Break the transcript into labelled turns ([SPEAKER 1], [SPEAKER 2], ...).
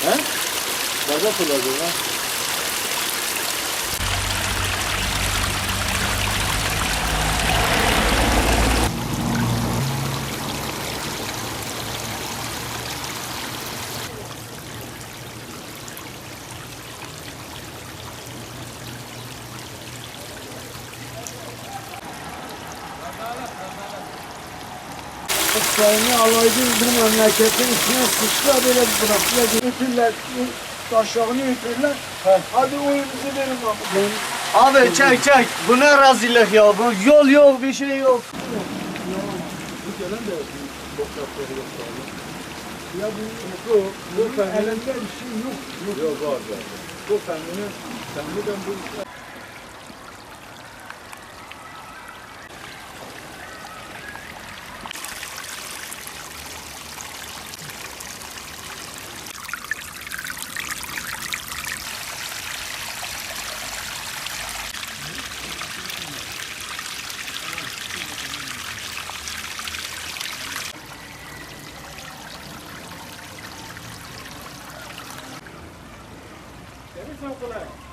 [SPEAKER 1] He? Nerede kullanıyor lan?
[SPEAKER 2] Sayını alaydın bu memleketin içine sıçra böyle bıraktılar. Götürürler, taşağını götürürler. Hadi oyunuzu verin bakın.
[SPEAKER 1] Abi çek. Bu ne rezillik ya? Bu yol yok, bir şey yok.
[SPEAKER 2] Bu gelen de boklatları yok. Ya bu elinde bir şey yok.
[SPEAKER 1] Yok var. Bu kendini bu
[SPEAKER 2] Seni çok kolay.